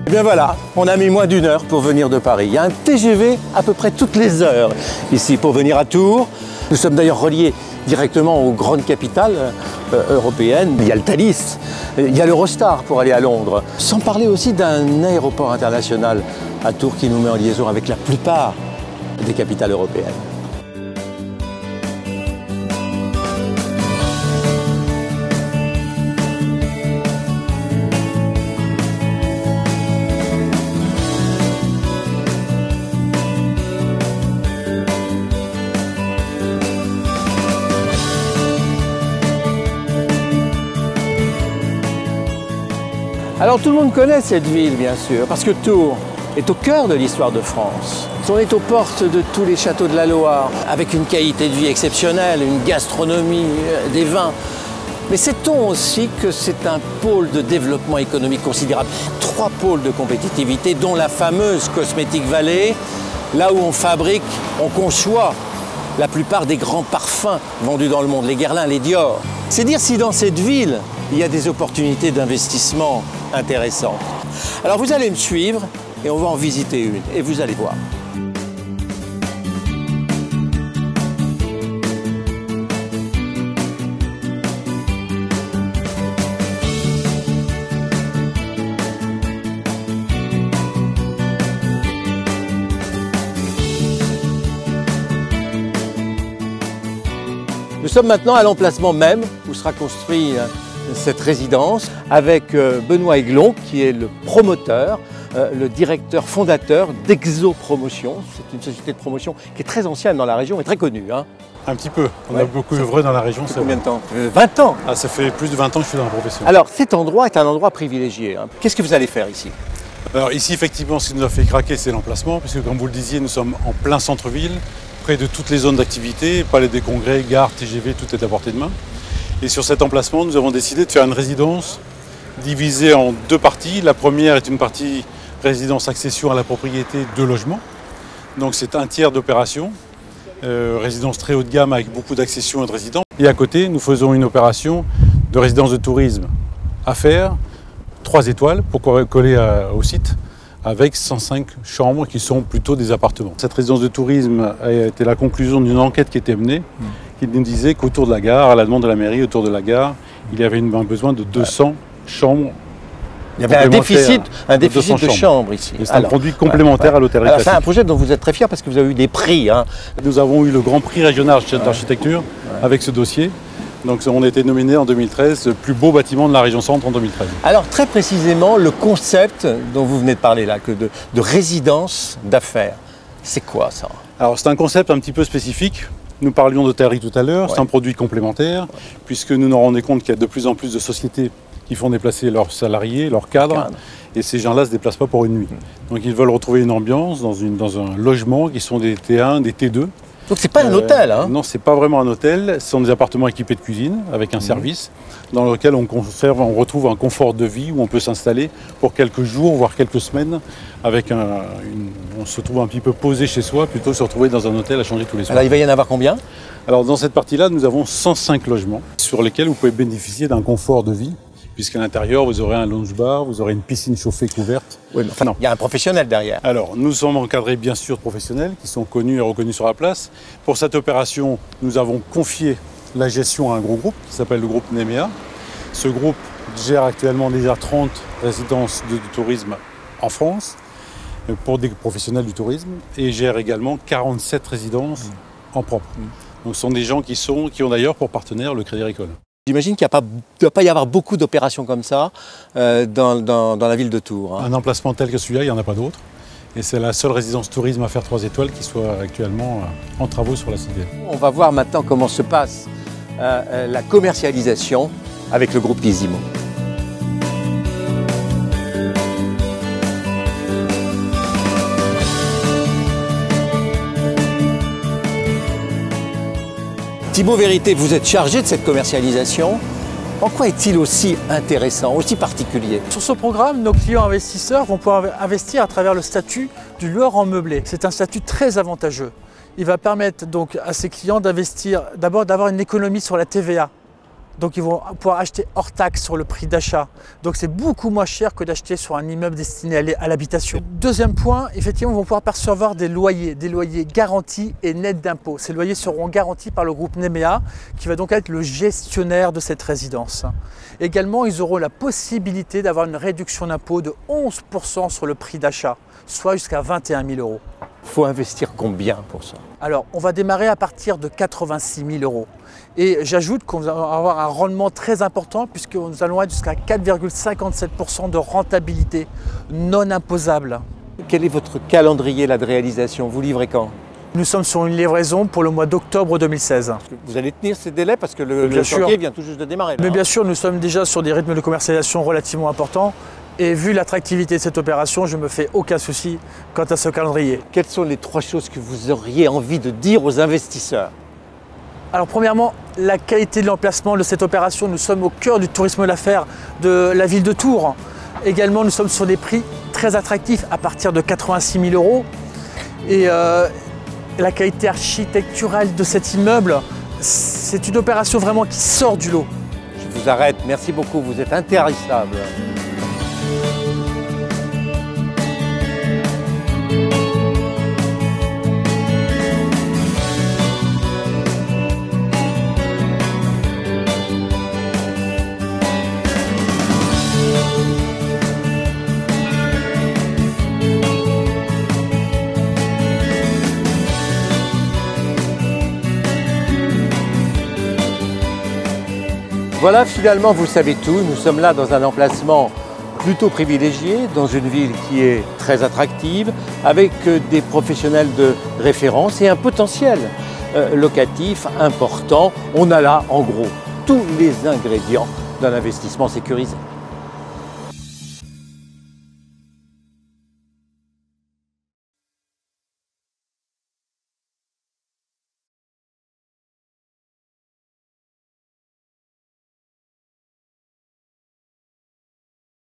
Et bien voilà, on a mis moins d'1 heure pour venir de Paris. Il y a un TGV à peu près toutes les heures ici pour venir à Tours. Nous sommes d'ailleurs reliés directement aux grandes capitales européennes. Il y a le Thalys, il y a l'Eurostar pour aller à Londres. Sans parler aussi d'un aéroport international à Tours qui nous met en liaison avec la plupart des capitales européennes. Alors tout le monde connaît cette ville, bien sûr, parce que Tours est au cœur de l'histoire de France. On est aux portes de tous les châteaux de la Loire, avec une qualité de vie exceptionnelle, une gastronomie, des vins. Mais sait-on aussi que c'est un pôle de développement économique considérable? 3 pôles de compétitivité, dont la fameuse Cosmetic Valley, là où on fabrique, on conçoit la plupart des grands parfums vendus dans le monde, les Guerlain, les Dior. C'est dire si dans cette ville, il y a des opportunités d'investissement intéressantes. Alors vous allez me suivre et on va en visiter une et vous allez voir. Nous sommes maintenant à l'emplacement même où sera construite cette résidence avec Benoît Aiglon qui est le promoteur, le directeur fondateur d'Exopromotion. C'est une société de promotion qui est très ancienne dans la région et très connue. Hein. Un petit peu. On a beaucoup œuvré dans la région. Combien de temps 20 ans. Ah, ça fait plus de 20 ans que je suis dans la profession. Alors cet endroit est un endroit privilégié. Hein. Qu'est-ce que vous allez faire ici? Alors ici, effectivement, ce qui nous a fait craquer, c'est l'emplacement, puisque comme vous le disiez, nous sommes en plein centre-ville, près de toutes les zones d'activité, palais des congrès, gare, TGV, tout est à portée de main. Et sur cet emplacement, nous avons décidé de faire une résidence divisée en 2 parties. La première est une partie résidence accession à la propriété de logement. Donc c'est 1/3 d'opération, résidence très haut de gamme avec beaucoup d'accessions et de résidents. Et à côté, nous faisons une opération de résidence de tourisme affaires, 3 étoiles pour coller au site, avec 105 chambres qui sont plutôt des appartements. Cette résidence de tourisme a été la conclusion d'une enquête qui était menée, qui nous disait qu'autour de la gare, à la demande de la mairie, autour de la gare, il y avait un besoin de 200 chambres. Il y avait un déficit de chambres ici. C'est un produit complémentaire à l'hôtellerie. C'est un projet dont vous êtes très fiers parce que vous avez eu des prix. Hein. Nous avons eu le grand prix régional d'architecture avec ce dossier. Donc on a été nominé en 2013, le plus beau bâtiment de la région centre en 2013. Alors très précisément, le concept dont vous venez de parler là, de résidence d'affaires, c'est quoi ça? Alors c'est un concept un petit peu spécifique. Nous parlions d'hôtellerie tout à l'heure, c'est un produit complémentaire, puisque nous nous rendons compte qu'il y a de plus en plus de sociétés qui font déplacer leurs salariés, leurs cadres, et ces gens-là ne se déplacent pas pour une nuit. Donc ils veulent retrouver une ambiance dans un logement qui sont des T1, des T2. Donc c'est pas un hôtel, hein? Non, c'est pas vraiment un hôtel. Ce sont des appartements équipés de cuisine avec un service dans lequel on retrouve un confort de vie où on peut s'installer pour quelques jours, voire quelques semaines. On se trouve un petit peu posé chez soi plutôt que se retrouver dans un hôtel à changer tous les soirs. Alors il va y en avoir combien? Alors dans cette partie-là, nous avons 105 logements sur lesquels vous pouvez bénéficier d'un confort de vie. Puisqu'à l'intérieur, vous aurez un lounge bar, vous aurez une piscine chauffée couverte. Oui, mais enfin, non, il y a un professionnel derrière. Alors, nous sommes encadrés bien sûr de professionnels qui sont connus et reconnus sur la place. Pour cette opération, nous avons confié la gestion à un gros groupe qui s'appelle le groupe Nemea. Ce groupe gère actuellement déjà 30 résidences de tourisme en France pour des professionnels du tourisme et gère également 47 résidences en propre. Donc, ce sont des gens qui ont d'ailleurs pour partenaire le Crédit Agricole. J'imagine qu'il ne doit pas y avoir beaucoup d'opérations comme ça dans la ville de Tours. Hein. Un emplacement tel que celui-là, il n'y en a pas d'autre. Et c'est la seule résidence tourisme à faire 3 étoiles qui soit actuellement en travaux sur la cité. On va voir maintenant comment se passe la commercialisation avec le groupe Quisimo. Thibaut Vérité, vous êtes chargé de cette commercialisation. En quoi est-il aussi intéressant, aussi particulier? Sur ce programme, nos clients investisseurs vont pouvoir investir à travers le statut du loueur en meublé. C'est un statut très avantageux. Il va permettre donc à ces clients d'investir, d'abord d'avoir une économie sur la TVA. Donc ils vont pouvoir acheter hors taxe sur le prix d'achat. Donc c'est beaucoup moins cher que d'acheter sur un immeuble destiné à l'habitation. Deuxième point, effectivement, ils vont pouvoir percevoir des loyers garantis et nets d'impôts. Ces loyers seront garantis par le groupe Nemea, qui va donc être le gestionnaire de cette résidence. Également, ils auront la possibilité d'avoir une réduction d'impôt de 11% sur le prix d'achat, soit jusqu'à 21 000 €. Il faut investir combien pour ça? Alors, on va démarrer à partir de 86 000 €. Et j'ajoute qu'on va avoir un rendement très important puisque nous allons être jusqu'à 4,57% de rentabilité non imposable. Quel est votre calendrier là, de réalisation? Vous livrez quand? Nous sommes sur une livraison pour le mois d'octobre 2016. Vous allez tenir ces délais parce que le chantier vient tout juste de démarrer. Là, mais bien sûr, nous sommes déjà sur des rythmes de commercialisation relativement importants. Et vu l'attractivité de cette opération, je ne me fais aucun souci quant à ce calendrier. Quelles sont les 3 choses que vous auriez envie de dire aux investisseurs? Alors premièrement, la qualité de l'emplacement de cette opération. Nous sommes au cœur du tourisme d'affaires de la ville de Tours. Également, nous sommes sur des prix très attractifs à partir de 86 000 €. Et la qualité architecturale de cet immeuble, c'est une opération vraiment qui sort du lot. Je vous arrête, merci beaucoup, vous êtes intarissable. Voilà, finalement, vous savez tout. Nous sommes là dans un emplacement plutôt privilégié, dans une ville qui est très attractive, avec des professionnels de référence et un potentiel locatif important. On a là, en gros, tous les ingrédients d'un investissement sécurisé.